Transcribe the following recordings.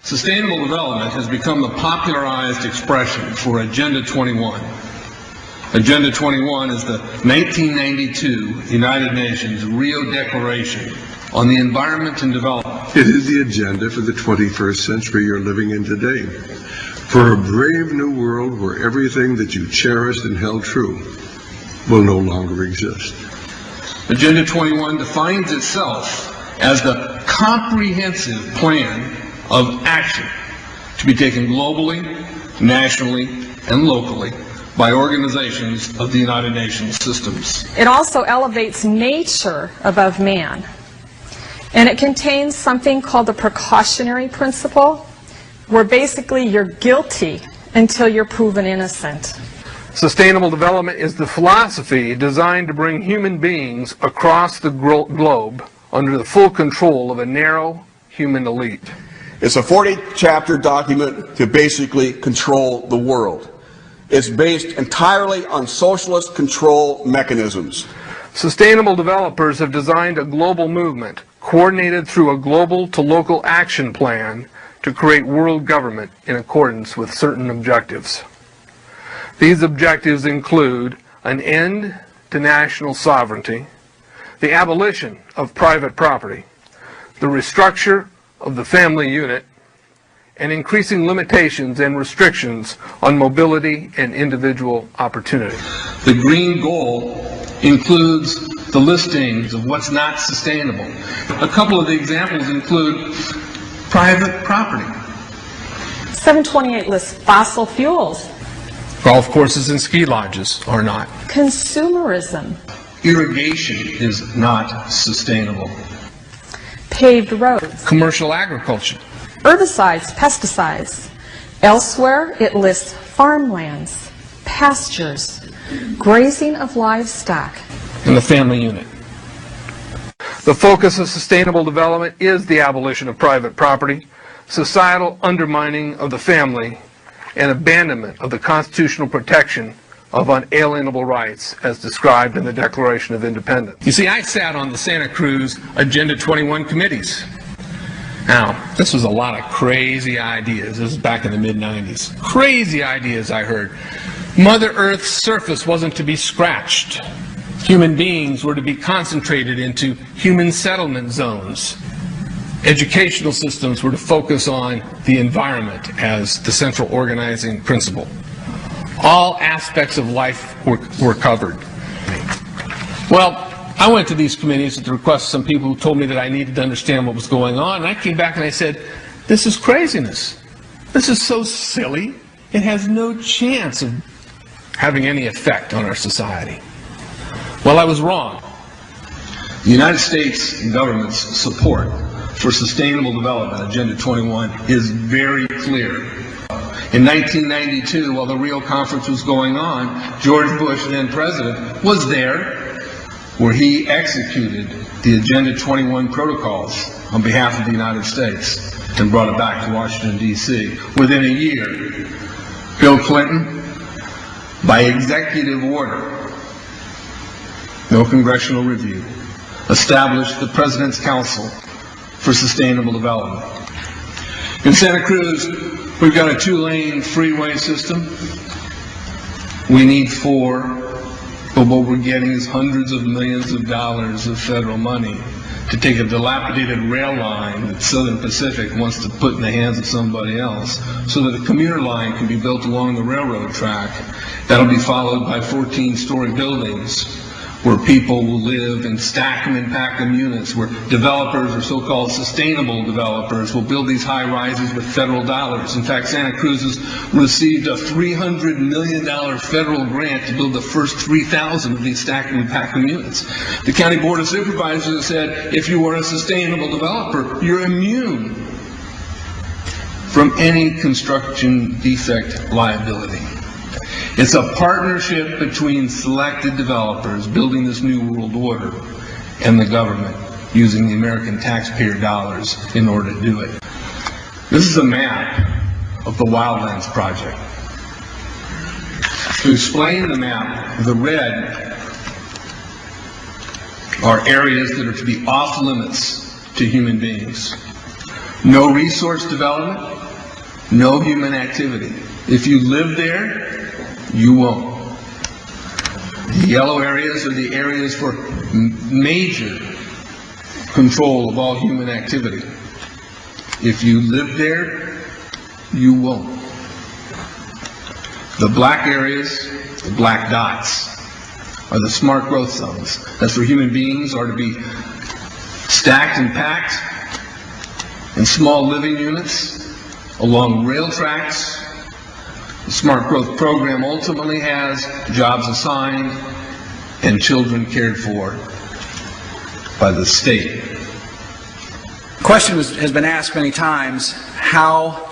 Sustainable development has become the popularized expression for Agenda 21. Agenda 21 is the 1992 United Nations Rio Declaration on the Environment and Development. It is the agenda for the 21st century you're living in today. For a brave new world where everything that you cherished and held true will no longer exist. Agenda 21 defines itself as the comprehensive plan of action to be taken globally, nationally, and locally by organizations of the United Nations systems. It also elevates nature above man. And it contains something called the precautionary principle, where basically you're guilty until you're proven innocent. Sustainable development is the philosophy designed to bring human beings across the globe under the full control of a narrow human elite. It's a 40-chapter document to basically control the world. It's based entirely on socialist control mechanisms. Sustainable developers have designed a global movement coordinated through a global to local action plan to create world government in accordance with certain objectives. These objectives include an end to national sovereignty, the abolition of private property, the restructure of the family unit, and increasing limitations and restrictions on mobility and individual opportunity. The green goal includes the listings of what's not sustainable. A couple of the examples include private property. 728 lists fossil fuels. Golf courses and ski lodges are not. Consumerism. Irrigation is not sustainable. Paved roads. Commercial agriculture. Herbicides, pesticides. Elsewhere, it lists farmlands, pastures, grazing of livestock, and the family unit. The focus of sustainable development is the abolition of private property, societal undermining of the family, and abandonment of the constitutional protection of unalienable rights as described in the Declaration of Independence. You see, I sat on the Santa Cruz Agenda 21 committees. Now, this was a lot of crazy ideas. This was back in the mid-90s. Crazy ideas I heard. Mother Earth's surface wasn't to be scratched. Human beings were to be concentrated into human settlement zones. Educational systems were to focus on the environment as the central organizing principle. All aspects of life were covered. Well, I went to these committees at the request of some people who told me that I needed to understand what was going on, and I came back and I said, this is craziness. This is so silly. It has no chance of having any effect on our society. Well, I was wrong. The United States government's support for sustainable development, Agenda 21, is very clear. In 1992, while the Rio Conference was going on, George Bush, then president, was there where he executed the Agenda 21 protocols on behalf of the United States and brought it back to Washington, D.C. Within a year, Bill Clinton, by executive order, no congressional review, established the President's Council for Sustainable Development. In Santa Cruz, we've got a 2-lane freeway system. We need 4, but what we're getting is hundreds of millions of dollars of federal money to take a dilapidated rail line that Southern Pacific wants to put in the hands of somebody else so that a commuter line can be built along the railroad track. That'll be followed by 14-story buildings where people will live in stack them and pack them units, where developers or so-called sustainable developers will build these high rises with federal dollars. In fact, Santa Cruz has received a $300 million federal grant to build the first 3,000 of these stack them and pack them units. The County Board of Supervisors has said, if you are a sustainable developer, you're immune from any construction defect liability. It's a partnership between selected developers building this new world order and the government using the American taxpayer dollars in order to do it. This is a map of the Wildlands Project. To explain the map, the red are areas that are to be off limits to human beings. No resource development, no human activity. If you live there, you won't. The yellow areas are the areas for major control of all human activity. If you live there, you won't. The black areas, the black dots, are the smart growth zones. That's where human beings are to be stacked and packed in small living units along rail tracks. The smart growth program ultimately has jobs assigned and children cared for by the state. The question has been asked many times how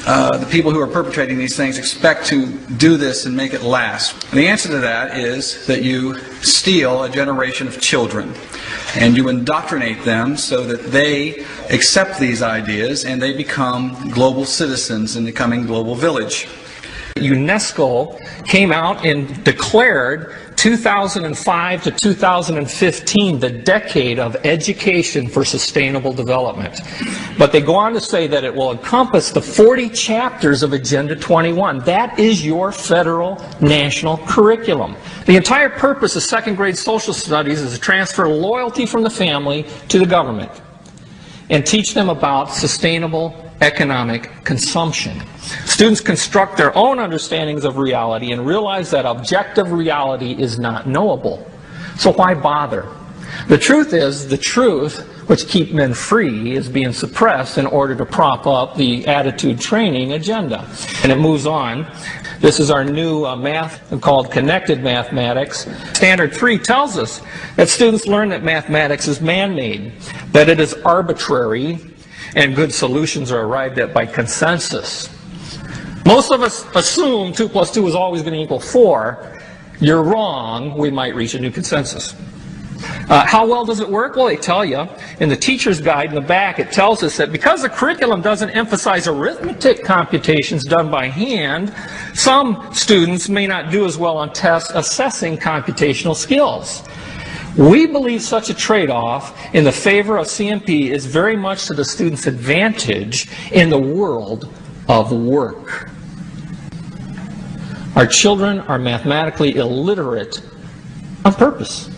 the people who are perpetrating these things expect to do this and make it last. And the answer to that is that you steal a generation of children and you indoctrinate them so that they accept these ideas and they become global citizens in the coming global village. UNESCO came out and declared 2005 to 2015 the decade of education for sustainable development. But they go on to say that it will encompass the 40 chapters of Agenda 21. That is your federal national curriculum. The entire purpose of second grade social studies is to transfer loyalty from the family to the government and teach them about sustainable economic consumption. Students construct their own understandings of reality and realize that objective reality is not knowable. So why bother? The truth is, the truth which keep men free is being suppressed in order to prop up the attitude training agenda. And it moves on. This is our new math called connected mathematics. Standard 3 tells us that students learn that mathematics is man-made, that it is arbitrary, and good solutions are arrived at by consensus. Most of us assume 2 plus 2 is always going to equal 4. You're wrong. We might reach a new consensus. How well does it work? Well, they tell you in the teacher's guide in the back, it tells us that because the curriculum doesn't emphasize arithmetic computations done by hand, some students may not do as well on tests assessing computational skills. We believe such a trade-off in the favor of CMP is very much to the student's advantage in the world of work. Our children are mathematically illiterate on purpose.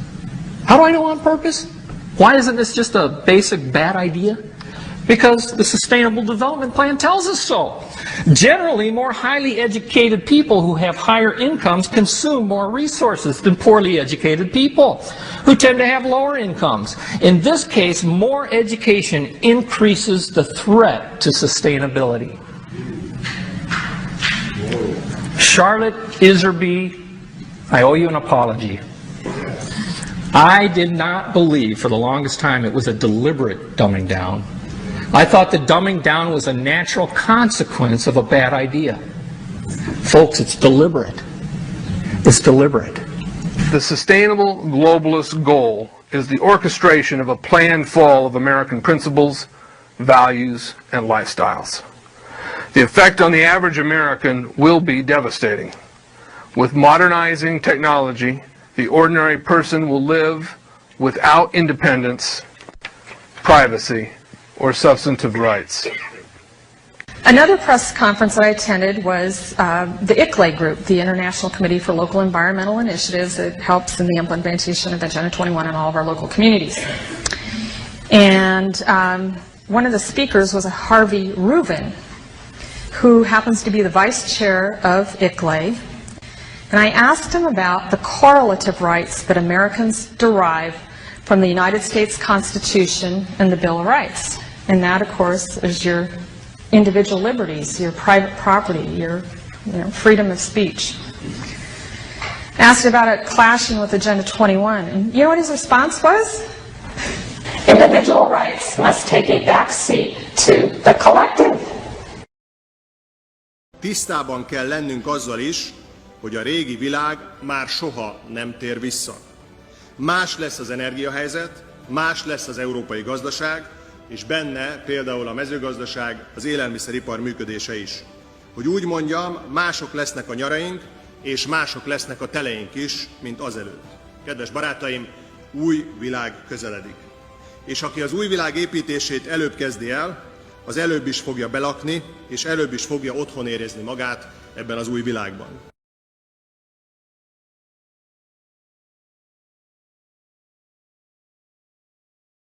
How do I know on purpose? Why isn't this just a basic bad idea? Because the Sustainable Development Plan tells us so. Generally, more highly educated people who have higher incomes consume more resources than poorly educated people who tend to have lower incomes. In this case, more education increases the threat to sustainability. Charlotte Iserby, I owe you an apology. I did not believe for the longest time it was a deliberate dumbing down. I thought the dumbing down was a natural consequence of a bad idea. Folks, it's deliberate. It's deliberate. The sustainable globalist goal is the orchestration of a planned fall of American principles, values, and lifestyles. The effect on the average American will be devastating. With modernizing technology, the ordinary person will live without independence, privacy, or substantive rights. Another press conference that I attended was the ICLE group, the International Committee for Local Environmental Initiatives. It helps in the implementation of Agenda 21 in all of our local communities. And one of the speakers was a Harvey Rubin, who happens to be the vice chair of ICLE. And I asked him about the correlative rights that Americans derive from the United States Constitution and the Bill of Rights. And that, of course, is your individual liberties, your private property, your freedom of speech. Asked about it clashing with Agenda 21. And you know what his response was? Individual rights must take a backseat to the collective. Tisztában kell lennünk azzal is, hogy a régi világ már soha nem tér vissza. Más lesz az energiahelyzet, más lesz az európai gazdaság, és benne például a mezőgazdaság, az élelmiszeripar működése is. Hogy úgy mondjam, mások lesznek a nyaraink, és mások lesznek a teleink is, mint azelőtt. Kedves barátaim, új világ közeledik. És aki az új világ építését előbb kezdi el, az előbb is fogja belakni, és előbb is fogja otthon érezni magát ebben az új világban.